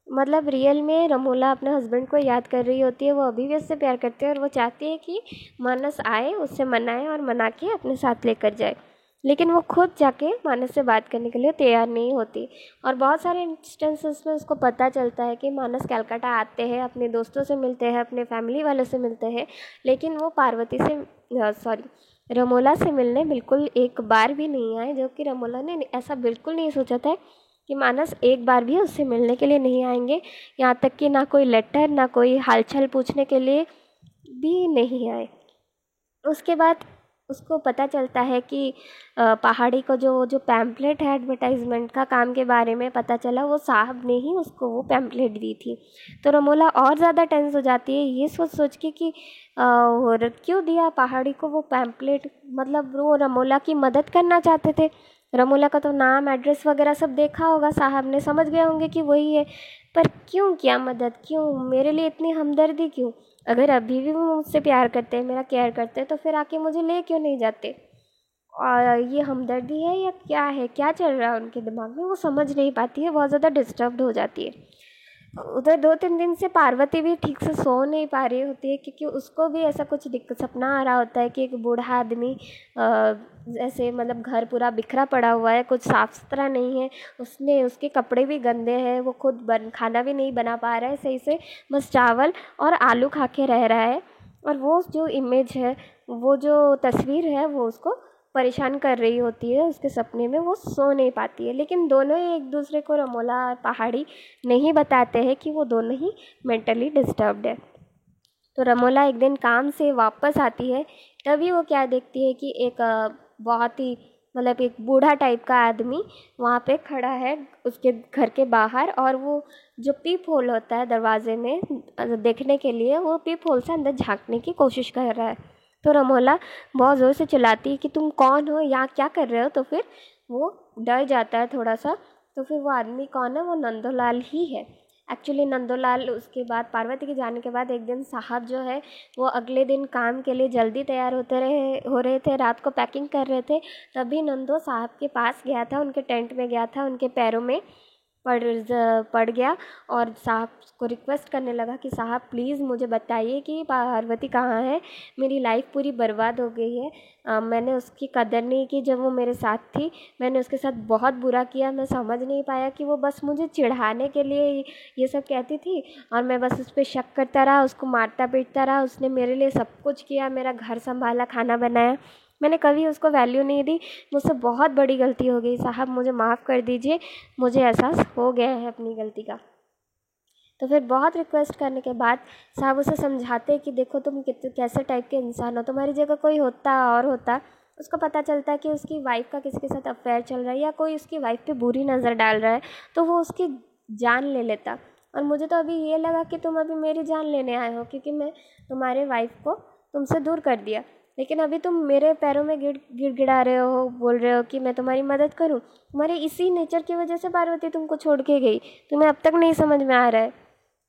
S1: मतलब रियल में रमोला अपने हस्बैंड को याद कर रही होती है, वो अभी भी उससे प्यार करती है और वो चाहती है कि मानस आए, उससे मनाए और मना के अपने साथ लेकर जाए। लेकिन वो खुद जाके मानस से बात करने के लिए तैयार नहीं होती। और बहुत सारे इंस्टेंसेस में उसको पता चलता है कि मानस कलकत्ता आते हैं, अपने दोस्तों से मिलते हैं, अपने फैमिली वालों से मिलते हैं, लेकिन वो पार्वती से रमोला से मिलने बिल्कुल एक बार भी नहीं आए। जो कि रमोला ने ऐसा बिल्कुल नहीं सोचा था कि मानस एक बार भी उससे मिलने के लिए नहीं आएंगे। यहाँ तक कि ना कोई लेटर, ना कोई हालचाल पूछने के लिए भी नहीं आए। उसके बाद उसको पता चलता है कि पहाड़ी को जो पैम्पलेट है एडवर्टाइजमेंट का काम के बारे में पता चला, वो साहब ने ही उसको वो पैम्पलेट दी थी। तो रमोला और ज़्यादा टेंस हो जाती है ये सोच सोच के कि और क्यों दिया पहाड़ी को वो पैम्पलेट। मतलब वो रमोला की मदद करना चाहते थे। रमोला का तो नाम, एड्रेस वगैरह सब देखा होगा साहब ने, समझ गए होंगे कि वही है। पर क्यों किया मदद, क्यों मेरे लिए इतनी हमदर्दी क्यों? अगर अभी भी वो मुझसे प्यार करते हैं, मेरा केयर करते हैं, तो फिर आके मुझे ले क्यों नहीं जाते? और ये हमदर्दी है या क्या है, क्या चल रहा है उनके दिमाग में, वो समझ नहीं पाती है, बहुत ज़्यादा डिस्टर्ब्ड हो जाती है। उधर 2-3 दिन से पार्वती भी ठीक से सो नहीं पा रही होती है, क्योंकि उसको भी ऐसा कुछ सपना आ रहा होता है कि एक बूढ़ा आदमी ऐसे मतलब घर पूरा बिखरा पड़ा हुआ है, कुछ साफ़ सुथरा नहीं है, उसके कपड़े भी गंदे हैं, वो खुद खाना भी नहीं बना पा रहा है सही से, बस चावल और आलू खा के रह रहा है। और वो जो इमेज है, वो जो तस्वीर है, वो उसको परेशान कर रही होती है। उसके सपने में वो सो नहीं पाती है। लेकिन दोनों ही एक दूसरे को, रमोला और पहाड़ी, नहीं बताते हैं कि वो दोनों ही मेंटली डिस्टर्ब्ड है। तो रमोला एक दिन काम से वापस आती है, तभी वो क्या देखती है कि एक बहुत ही मतलब एक बूढ़ा टाइप का आदमी वहाँ पे खड़ा है उसके घर के बाहर, और वो जो पीप होल होता है दरवाजे में देखने के लिए, वो पीप होल से अंदर झांकने की कोशिश कर रहा है। तो रमोला बहुत ज़ोर से चिल्लाती है कि तुम कौन हो, यहाँ क्या कर रहे हो? तो फिर वो डर जाता है थोड़ा सा। तो फिर वो आदमी कौन है? वो नंदोलाल ही है। एक्चुअली नंदोलाल उसके बाद, पार्वती के जाने के बाद, एक दिन साहब जो है वो अगले दिन काम के लिए जल्दी तैयार हो रहे थे, रात को पैकिंग कर रहे थे, तभी नंदो साहब के पास गया था, उनके टेंट में गया था, उनके पैरों में पड़ गया और साहब को रिक्वेस्ट करने लगा कि साहब प्लीज़ मुझे बताइए कि पार्वती कहाँ है, मेरी लाइफ पूरी बर्बाद हो गई है। मैंने उसकी कदर नहीं की जब वो मेरे साथ थी, मैंने उसके साथ बहुत बुरा किया, मैं समझ नहीं पाया कि वो बस मुझे चिढ़ाने के लिए ये सब कहती थी, और मैं बस उस पर शक करता रहा, उसको मारता पीटता रहा। उसने मेरे लिए सब कुछ किया, मेरा घर संभाला, खाना बनाया, मैंने कभी उसको वैल्यू नहीं दी। मुझसे बहुत बड़ी गलती हो गई साहब, मुझे माफ़ कर दीजिए, मुझे एहसास हो गया है अपनी गलती का। तो फिर बहुत रिक्वेस्ट करने के बाद साहब उसे समझाते कि देखो तुम कैसे टाइप के इंसान हो, तुम्हारी जगह कोई होता और होता। उसको पता चलता है कि उसकी वाइफ का किसी के साथ अफेयर चल रहा है, या कोई उसकी वाइफ पे बुरी नज़र डाल रहा है, तो वो उसकी जान ले लेता। और मुझे तो अभी ये लगा कि तुम अभी मेरी जान लेने आए हो, क्योंकि मैं तुम्हारे वाइफ को तुमसे दूर कर दिया, लेकिन अभी तुम मेरे पैरों में गिड़गिड़ा रहे हो, बोल रहे हो कि मैं तुम्हारी मदद करूं। तुम्हारे इसी नेचर की वजह से पार्वती तुमको छोड़ के गई, तुम्हें अब तक नहीं समझ में आ रहा है।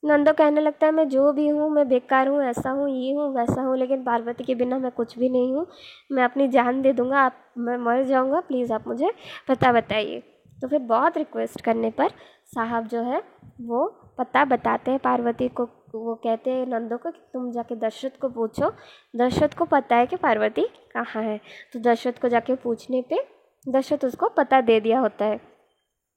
S1: नंदो कहने लगता है मैं जो भी हूँ, मैं बेकार हूँ, ऐसा हूँ, ये हूँ, वैसा हूँ, लेकिन पार्वती के बिना मैं कुछ भी नहीं हूँ, मैं अपनी जान दे दूँगा, मैं मर जाऊँगा, प्लीज़ आप मुझे पता बताइए। तो फिर बहुत रिक्वेस्ट करने पर साहब जो है वो पता बताते हैं पार्वती को। वो कहते हैं नंदो को कि तुम जाके दशरथ को पूछो, दशरथ को पता है कि पार्वती कहाँ है। तो दशरथ को जाके पूछने पे दशरथ उसको पता दे दिया होता है।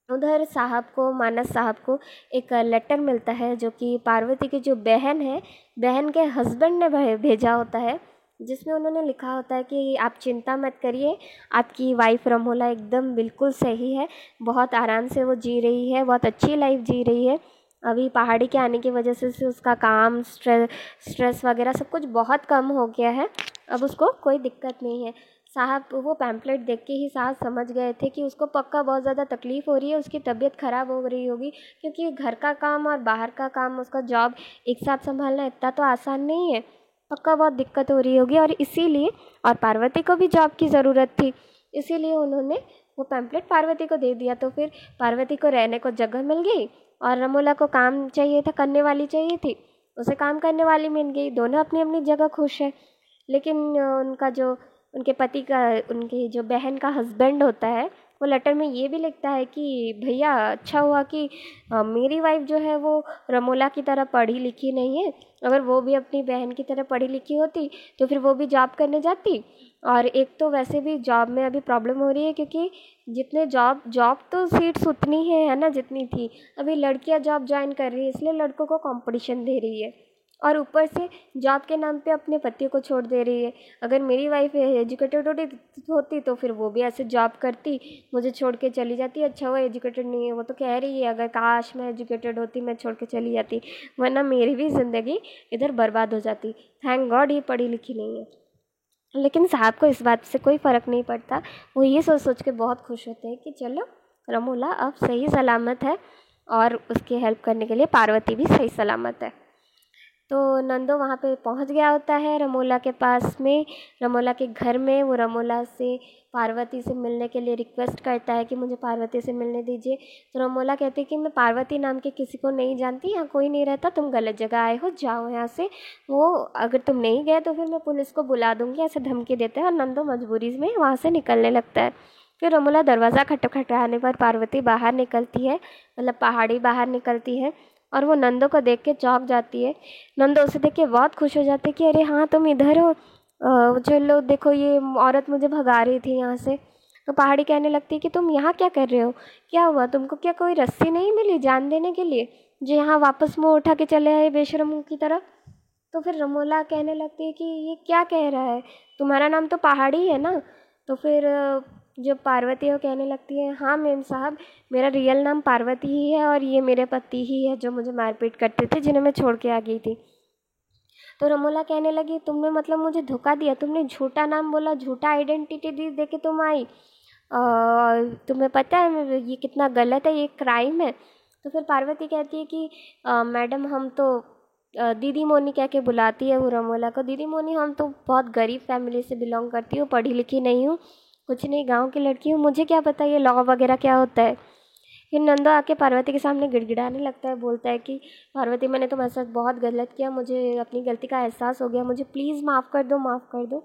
S1: उधर साहब को, मानस साहब को एक लेटर मिलता है, जो कि पार्वती की जो बहन है, बहन के हस्बैंड ने भेजा होता है, जिसमें उन्होंने लिखा होता है कि आप चिंता मत करिए, आपकी वाइफ रमोला एकदम बिल्कुल सही है, बहुत आराम से वो जी रही है, बहुत अच्छी लाइफ जी रही है। अभी पहाड़ी के आने की वजह से उसका काम, स्ट्रेस वगैरह सब कुछ बहुत कम हो गया है, अब उसको कोई दिक्कत नहीं है। साहब वो पैम्पलेट देख के ही साहब समझ गए थे कि उसको पक्का बहुत ज़्यादा तकलीफ़ हो रही है, उसकी तबीयत ख़राब हो रही होगी, क्योंकि घर का काम और बाहर का काम, उसका जॉब एक साथ संभालना इतना तो आसान नहीं है, पक्का बहुत दिक्कत हो रही होगी। और इसीलिए, और पार्वती को भी जॉब की ज़रूरत थी, इसीलिए उन्होंने वो पैम्पलेट पार्वती को दे दिया। तो फिर पार्वती को रहने को जगह मिल गई, और रमोला को काम चाहिए था, करने वाली चाहिए थी, उसे काम करने वाली मिल गई, दोनों अपनी अपनी जगह खुश है। लेकिन उनका जो उनके पति का, उनकी जो बहन का हस्बैंड होता है, वो लेटर में ये भी लिखता है कि भैया अच्छा हुआ कि मेरी वाइफ जो है वो रमोला की तरह पढ़ी लिखी नहीं है, अगर वो भी अपनी बहन की तरह पढ़ी लिखी होती तो फिर वो भी जॉब करने जाती। और एक तो वैसे भी जॉब में अभी प्रॉब्लम हो रही है, क्योंकि जितने जॉब जॉब तो सीट्स उतनी है ना जितनी थी, अभी लड़कियां जॉब ज्वाइन कर रही है इसलिए लड़कों को कंपटीशन दे रही है, और ऊपर से जॉब के नाम पे अपने पति को छोड़ दे रही है। अगर मेरी वाइफ एजुकेटेड होती तो फिर वो भी ऐसे जॉब करती, मुझे छोड़ के चली जाती। अच्छा वो एजुकेटेड नहीं है, वो तो कह रही है अगर काश मैं एजुकेटेड होती मैं छोड़ के चली जाती, वरना मेरी भी ज़िंदगी इधर बर्बाद हो जाती। थैंक गॉड ये पढ़ी लिखी नहीं है। लेकिन साहब को इस बात से कोई फ़र्क नहीं पड़ता, वो ये सोच सोच के बहुत खुश होते हैं कि चलो रमोला अब सही सलामत है, और उसकी हेल्प करने के लिए पार्वती भी सही सलामत है। तो नंदो वहाँ पे पहुँच गया होता है रमोला के पास में, रमोला के घर में। वो रमोला से पार्वती से मिलने के लिए रिक्वेस्ट करता है कि मुझे पार्वती से मिलने दीजिए। तो रमोला कहती है कि मैं पार्वती नाम के किसी को नहीं जानती, यहाँ कोई नहीं रहता, तुम गलत जगह आए हो, जाओ यहाँ से। वो अगर तुम नहीं गए तो फिर मैं पुलिस को बुला दूँगी, ऐसे धमकी देते हैं, और नंदो मजबूरी में वहाँ से निकलने लगता है। फिर रमोला दरवाज़ा खटखटाने पर पार्वती बाहर निकलती है, मतलब पहाड़ी बाहर निकलती है, और वो नंदो को देख के चौंक जाती है। नंदो उसे देख के बहुत खुश हो जाती है कि अरे हाँ तुम इधर हो, चलो देखो ये औरत मुझे भगा रही थी यहाँ से। तो पहाड़ी कहने लगती है कि तुम यहाँ क्या कर रहे हो, क्या हुआ तुमको, क्या कोई रस्सी नहीं मिली जान देने के लिए जो यहाँ वापस मुँह उठा के चले आए बेशरम की तरह। तो फिर रमोला कहने लगती है कि ये क्या कह रहा है, तुम्हारा नाम तो पहाड़ी है ना। तो फिर जो पार्वती है वो कहने लगती है हाँ मेम साहब, मेरा रियल नाम पार्वती ही है, और ये मेरे पति ही है जो मुझे मारपीट करते थे, जिन्हें मैं छोड़ के आ गई थी। तो रमोला कहने लगी तुमने मतलब मुझे धोखा दिया, तुमने झूठा नाम बोला, झूठा आइडेंटिटी दी दे के तुम आई, तुम्हें पता है ये कितना गलत है, ये क्राइम है। तो फिर पार्वती कहती है कि मैडम हम तो दीदी मोनी कह के बुलाती है वो रमोला को, दीदी मोनी हम तो बहुत गरीब फैमिली से बिलोंग करती हूँ, पढ़ी लिखी नहीं हूँ, कुछ नहीं, गांव की लड़की हूँ, मुझे क्या पता ये लॉ वगैरह क्या होता है। फिर नंदो आके पार्वती के सामने गिड़गिड़ाने लगता है, बोलता है कि पार्वती मैंने तुम्हारे साथ बहुत गलत किया, मुझे अपनी गलती का एहसास हो गया, मुझे प्लीज़ माफ़ कर दो, माफ़ कर दो,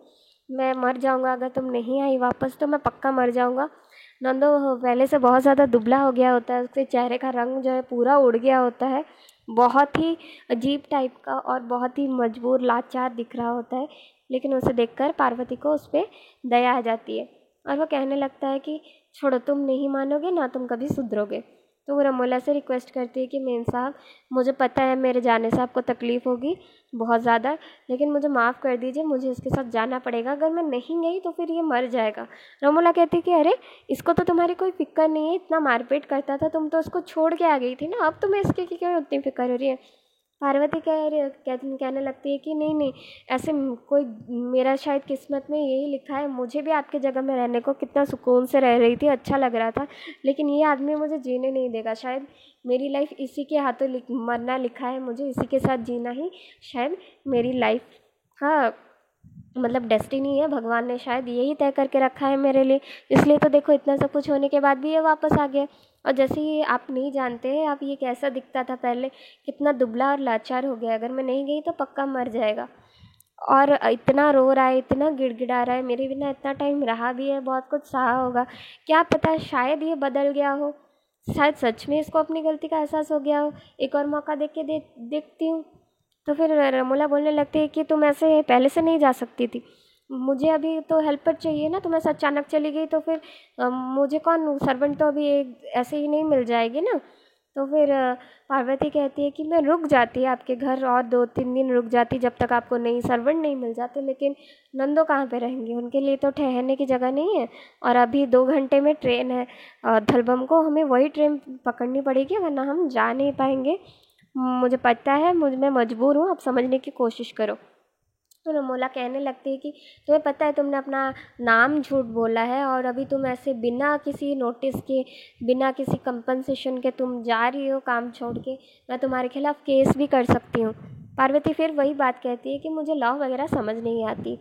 S1: मैं मर जाऊँगा अगर तुम नहीं आई वापस, तो मैं पक्का मर जाऊँगा। नंदो पहले से बहुत ज़्यादा दुबला हो गया होता है, उसके चेहरे का रंग जो है पूरा उड़ गया होता है, बहुत ही अजीब टाइप का और बहुत ही मजबूर लाचार दिख रहा होता है। लेकिन उसे देखकर पार्वती को उस पर दया आ जाती है, और वो कहने लगता है कि छोड़ो तुम नहीं मानोगे ना, तुम कभी सुधरोगे। तो वो रमोला से रिक्वेस्ट करती है कि मेम साहब मुझे पता है मेरे जाने से आपको तकलीफ़ होगी बहुत ज़्यादा, लेकिन मुझे माफ़ कर दीजिए, मुझे इसके साथ जाना पड़ेगा, अगर मैं नहीं गई तो फिर ये मर जाएगा। रमोला कहती है कि अरे इसको तो तुम्हारी कोई फिक्र नहीं है, इतना मारपीट करता था, तुम तो उसको छोड़ के आ गई थी ना, अब तुम्हें इसकी क्यों उतनी फिक्र हो रही है। पार्वती कहने लगती है कि नहीं नहीं, ऐसे कोई, मेरा शायद किस्मत में यही लिखा है, मुझे भी आपके जगह में रहने को कितना सुकून से रह रही थी, अच्छा लग रहा था, लेकिन ये आदमी मुझे जीने नहीं देगा, शायद मेरी लाइफ इसी के हाथों मरना लिखा है, मुझे इसी के साथ जीना ही शायद मेरी लाइफ का मतलब डेस्टिनी है, भगवान ने शायद यही तय करके रखा है मेरे लिए। इसलिए तो देखो इतना सब कुछ होने के बाद भी ये वापस आ गया। और जैसे ही आप नहीं जानते हैं आप ये कैसा दिखता था पहले, कितना दुबला और लाचार हो गया, अगर मैं नहीं गई तो पक्का मर जाएगा। और इतना रो रहा है, इतना गिड़गिड़ा रहा है, मेरे बिना इतना टाइम रहा भी है, बहुत कुछ सहा होगा, क्या पता शायद ये बदल गया हो, शायद सच में इसको अपनी गलती का एहसास हो गया हो, एक और मौका देखती हूँ। तो फिर रमोला बोलने लगती है कि तुम ऐसे पहले से नहीं जा सकती थी, मुझे अभी तो हेल्पर चाहिए ना, तुम ऐसे अचानक चली गई तो फिर मुझे कौन, सर्वेंट तो अभी ऐसे ही नहीं मिल जाएगी ना। तो फिर पार्वती कहती है कि मैं रुक जाती आपके घर और 2-3 दिन रुक जाती जब तक आपको नई सर्वेंट नहीं मिल जाते, लेकिन नंदो कहाँ पे रहेंगे, उनके लिए तो ठहरने की जगह नहीं है, और अभी 2 घंटे में ट्रेन है धलबम को, हमें वही ट्रेन पकड़नी पड़ेगी वरना हम जा नहीं पाएंगे, मुझे पता है, मैं मजबूर हूँ, आप समझने की कोशिश करो। तो रमोला कहने लगती है कि तुम्हें पता है तुमने अपना नाम झूठ बोला है, और अभी तुम ऐसे बिना किसी नोटिस के, बिना किसी कंपनसेशन के तुम जा रही हो काम छोड़ के, मैं तुम्हारे खिलाफ़ केस भी कर सकती हूँ। पार्वती फिर वही बात कहती है कि मुझे लॉ वगैरह समझ नहीं आती।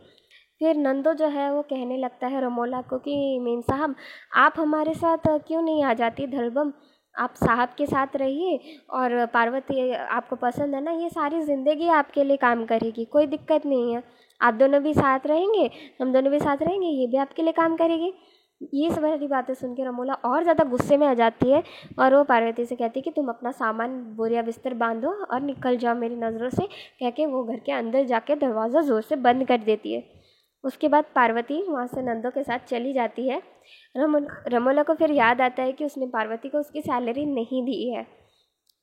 S1: फिर नंदो जो है वो कहने लगता है रमोला को कि मेम साहब आप हमारे साथ क्यों नहीं आ जाती धलबम, आप साहब के साथ रहिए, और पार्वती आपको पसंद है ना, ये सारी ज़िंदगी आपके लिए काम करेगी, कोई दिक्कत नहीं है, आप दोनों भी साथ रहेंगे, हम दोनों भी साथ रहेंगे, ये भी आपके लिए काम करेगी। ये सारी बातें सुन के रमोला और ज़्यादा गुस्से में आ जाती है और वो पार्वती से कहती है कि तुम अपना सामान बोरिया बिस्तर बांधो और निकल जाओ मेरी नज़रों से, कह के वो घर के अंदर जाके दरवाज़ा ज़ोर से बंद कर देती है। उसके बाद पार्वती वहाँ से नंदो के साथ चली जाती है। रमोला को फिर याद आता है कि उसने पार्वती को उसकी सैलरी नहीं दी है,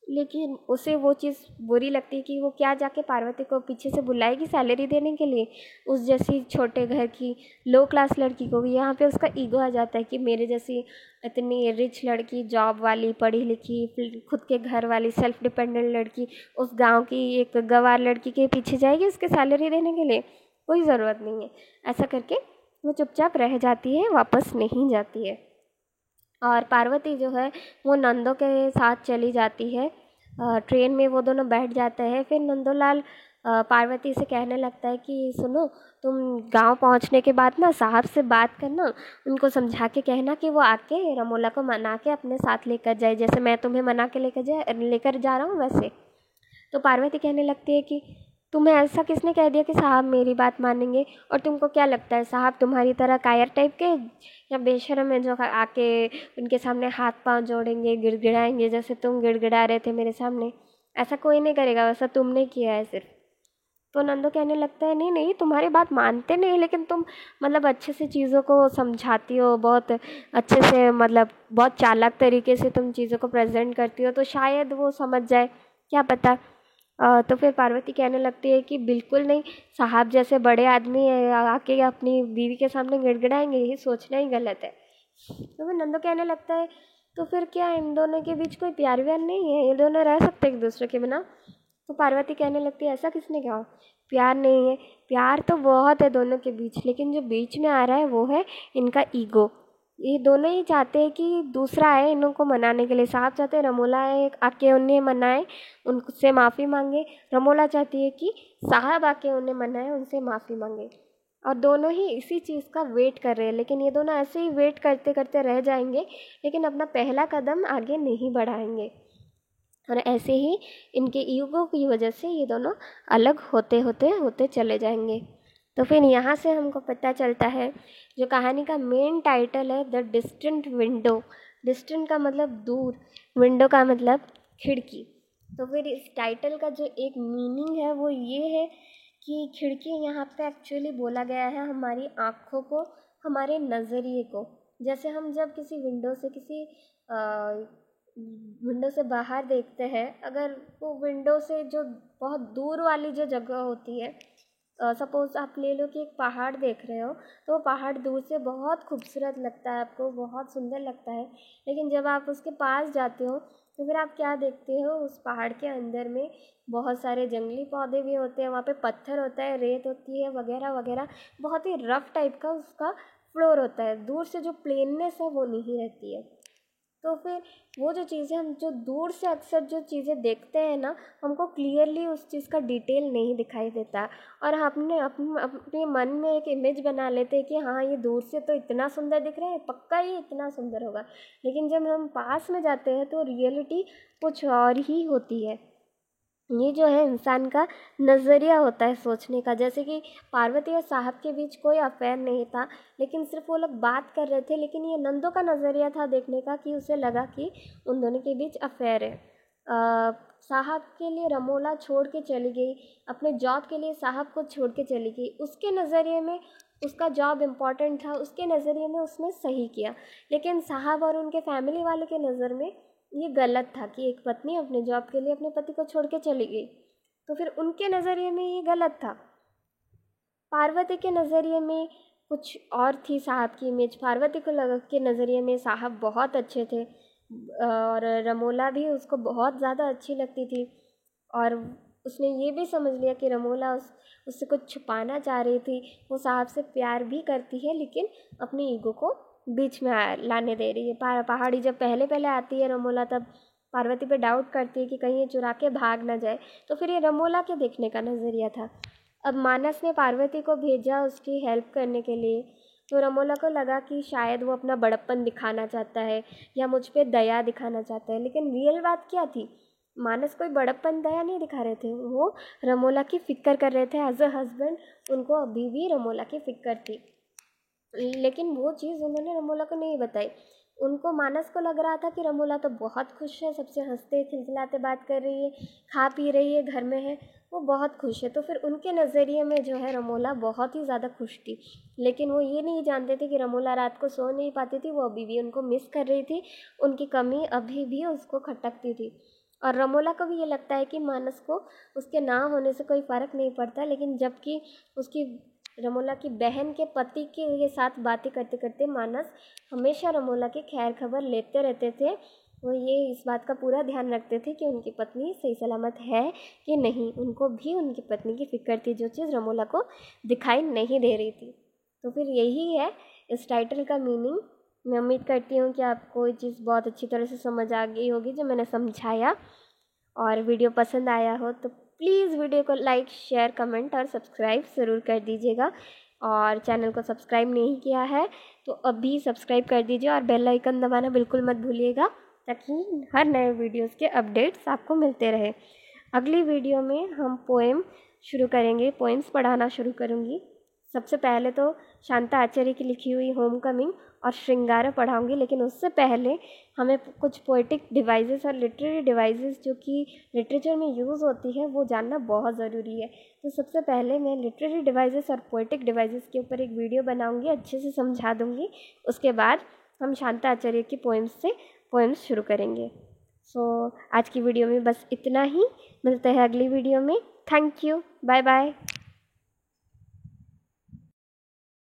S1: लेकिन उसे वो चीज़ बुरी लगती है कि वो क्या जाके पार्वती को पीछे से बुलाएगी सैलरी देने के लिए, उस जैसी छोटे घर की लो क्लास लड़की को। यहाँ पे उसका ईगो आ जाता है कि मेरे जैसी इतनी रिच लड़की, जॉब वाली, पढ़ी लिखी, खुद के घर वाली, सेल्फ डिपेंडेंट लड़की उस गांव की एक गंवार लड़की के पीछे जाएगी उसके सैलरी देने के लिए, कोई ज़रूरत नहीं है। ऐसा करके वो चुपचाप रह जाती है, वापस नहीं जाती है। और पार्वती जो है वो नंदो के साथ चली जाती है। ट्रेन में वो दोनों बैठ जाते हैं। फिर नंदोलाल पार्वती से कहने लगता है कि सुनो, तुम गांव पहुंचने के बाद ना साहब से बात करना, उनको समझा के कहना कि वो आके रमोला को मना के अपने साथ लेकर जाए, जैसे मैं तुम्हें मना के लेकर जा रहा हूँ वैसे। तो पार्वती कहने लगती है कि तुम्हें ऐसा किसने कह दिया कि साहब मेरी बात मानेंगे, और तुमको क्या लगता है साहब तुम्हारी तरह कायर टाइप के या बेशर्म है जो आके उनके सामने हाथ पांव जोड़ेंगे, गिड़गिड़ाएंगे जैसे तुम गिड़गिड़ा रहे थे मेरे सामने? ऐसा कोई नहीं करेगा, वैसा तुमने किया है सिर्फ। तो नंदो कहने लगता है नहीं नहीं, तुम्हारी बात मानते नहीं, लेकिन तुम मतलब अच्छे से चीज़ों को समझाती हो, बहुत अच्छे से, मतलब बहुत चालाक तरीके से तुम चीज़ों को प्रेजेंट करती हो, तो शायद वो समझ जाए, क्या पता। तो फिर पार्वती कहने लगती है कि बिल्कुल नहीं, साहब जैसे बड़े आदमी आके अपनी बीवी के सामने गिड़गिड़ाएंगे, ये सोचना ही गलत है। तो फिर नंदो कहने लगता है तो फिर क्या इन दोनों के बीच कोई प्यार व्यार नहीं है, ये दोनों रह सकते एक दूसरे के बिना? तो पार्वती कहने लगती है ऐसा किसने कहा, प्यार नहीं है, प्यार तो बहुत है दोनों के बीच, लेकिन जो बीच में आ रहा है वो है इनका ईगो। ये दोनों ही चाहते हैं कि दूसरा आए इन्हों को मनाने के लिए। साहब चाहते हैं रमोला आए आके उन्हें मनाए, उनसे माफ़ी मांगे। रमोला चाहती है कि साहब आके उन्हें मनाए, उनसे माफ़ी मांगे। और दोनों ही इसी चीज़ का वेट कर रहे हैं, लेकिन ये दोनों ऐसे ही वेट करते करते रह जाएंगे, लेकिन अपना पहला कदम आगे नहीं बढ़ाएंगे। और ऐसे ही इनके ईगो की वजह से ये दोनों अलग होते होते होते चले जाएंगे। तो फिर यहाँ से हमको पता चलता है, जो कहानी का मेन टाइटल है द डिस्टेंट विंडो। डिस्टेंट का मतलब दूर, विंडो का मतलब खिड़की। तो फिर इस टाइटल का जो एक मीनिंग है वो ये है कि खिड़की यहाँ पे एक्चुअली बोला गया है हमारी आँखों को, हमारे नज़रिए को। जैसे हम जब किसी विंडो से बाहर देखते हैं, अगर वो विंडो से जो बहुत दूर वाली जो जगह होती है, सपोज़ आप ले लो कि एक पहाड़ देख रहे हो, तो वो पहाड़ दूर से बहुत खूबसूरत लगता है, आपको बहुत सुंदर लगता है, लेकिन जब आप उसके पास जाते हो तो फिर आप क्या देखते हो, उस पहाड़ के अंदर में बहुत सारे जंगली पौधे भी होते हैं, वहाँ पे पत्थर होता है, रेत होती है, वगैरह वगैरह, बहुत ही रफ टाइप का उसका फ्लोर होता है। दूर से जो प्लेननेस है वो नहीं रहती है। तो फिर वो जो चीज़ें हम जो दूर से अक्सर जो चीज़ें देखते हैं ना, हमको क्लियरली उस चीज़ का डिटेल नहीं दिखाई देता, और हमने अपने मन में एक इमेज बना लेते हैं कि हाँ ये दूर से तो इतना सुंदर दिख रहा है, पक्का ही इतना सुंदर होगा, लेकिन जब हम पास में जाते हैं तो रियलिटी कुछ और ही होती है। ये जो है इंसान का नज़रिया होता है सोचने का। जैसे कि पार्वती और साहब के बीच कोई अफेयर नहीं था, लेकिन सिर्फ वो लोग बात कर रहे थे, लेकिन ये नंदो का नज़रिया था देखने का कि उसे लगा कि उन दोनों के बीच अफेयर है। साहब के लिए रमोला छोड़ के चली गई, अपने जॉब के लिए साहब को छोड़ के चली गई, उसके नज़रिए में उसका जॉब इम्पॉर्टेंट था, उसके नज़रिए में उसने सही किया, लेकिन साहब और उनके फैमिली वाले के नज़र में ये गलत था कि एक पत्नी अपने जॉब के लिए अपने पति को छोड़ के चली गई। तो फिर उनके नज़रिए में ये गलत था। पार्वती के नज़रिए में कुछ और थी साहब की इमेज। पार्वती को लगा के नज़रिए में साहब बहुत अच्छे थे, और रमोला भी उसको बहुत ज़्यादा अच्छी लगती थी, और उसने ये भी समझ लिया कि रमोला उससे कुछ छुपाना चाह रही थी। वो साहब से प्यार भी करती है, लेकिन अपनी ईगो को बीच में लाने दे रही है। पहाड़ी जब पहले पहले आती है रमोला, तब पार्वती पे डाउट करती है कि कहीं ये चुरा के भाग ना जाए। तो फिर ये रमोला के देखने का नज़रिया था। अब मानस ने पार्वती को भेजा उसकी हेल्प करने के लिए, तो रमोला को लगा कि शायद वो अपना बड़प्पन दिखाना चाहता है या मुझ पे दया दिखाना चाहता है, लेकिन रियल बात क्या थी, मानस कोई बड़प्पन दया नहीं दिखा रहे थे, वो रमोला की फ़िक्र कर रहे थे एज अ हस्बैंड। उनको अभी भी रमोला की फ़िक्र थी। लेकिन वो चीज़ उन्होंने रमोला को नहीं बताई। उनको, मानस को लग रहा था कि रमोला तो बहुत खुश है, सबसे हंसते खिलखिलाते बात कर रही है, खा पी रही है, घर में है, वो बहुत खुश है। तो फिर उनके नज़रिए में जो है रमोला बहुत ही ज़्यादा खुश थी। लेकिन वो ये नहीं जानते थे कि रमोला रात को सो नहीं पाती थी, वो अभी भी उनको मिस कर रही थी, उनकी कमी अभी भी उसको खटकती थी। और रमोला को भी ये लगता है कि मानस को उसके ना होने से कोई फ़र्क नहीं पड़ता, लेकिन जबकि उसकी, रमोला की बहन के पति के साथ बातें करते करते मानस हमेशा रमोला की खैर खबर लेते रहते थे। वो ये इस बात का पूरा ध्यान रखते थे कि उनकी पत्नी सही सलामत है कि नहीं। उनको भी उनकी पत्नी की फ़िक्र थी, जो चीज़ रमोला को दिखाई नहीं दे रही थी। तो फिर यही है इस टाइटल का मीनिंग। मैं उम्मीद करती हूँ कि आपको ये चीज़ बहुत अच्छी तरह से समझ आ गई होगी जो मैंने समझाया। और वीडियो पसंद आया हो तो प्लीज़ वीडियो को लाइक, शेयर, कमेंट और सब्सक्राइब ज़रूर कर दीजिएगा। और चैनल को सब्सक्राइब नहीं किया है तो अभी सब्सक्राइब कर दीजिए और बेल आइकन दबाना बिल्कुल मत भूलिएगा, ताकि हर नए वीडियोस के अपडेट्स आपको मिलते रहे। अगली वीडियो में हम पोएम शुरू करेंगे, पोएम्स पढ़ाना शुरू करूँगी। सबसे पहले तो शांता आचार्य की लिखी हुई होम कमिंग और श्रृंगार पढ़ाऊँगी, लेकिन उससे पहले हमें कुछ पोइटिक डिवाइसेस और लिटरेरी डिवाइसेस जो कि लिटरेचर में यूज़ होती है वो जानना बहुत ज़रूरी है। तो सबसे पहले मैं लिटरेरी डिवाइसेस और पोइटिक डिवाइसेस के ऊपर एक वीडियो बनाऊँगी, अच्छे से समझा दूँगी। उसके बाद हम शांता आचार्य की पोएम्स से पोएम्स शुरू करेंगे। आज की वीडियो में बस इतना ही। मिलते हैं अगली वीडियो में। Thank you, bye bye.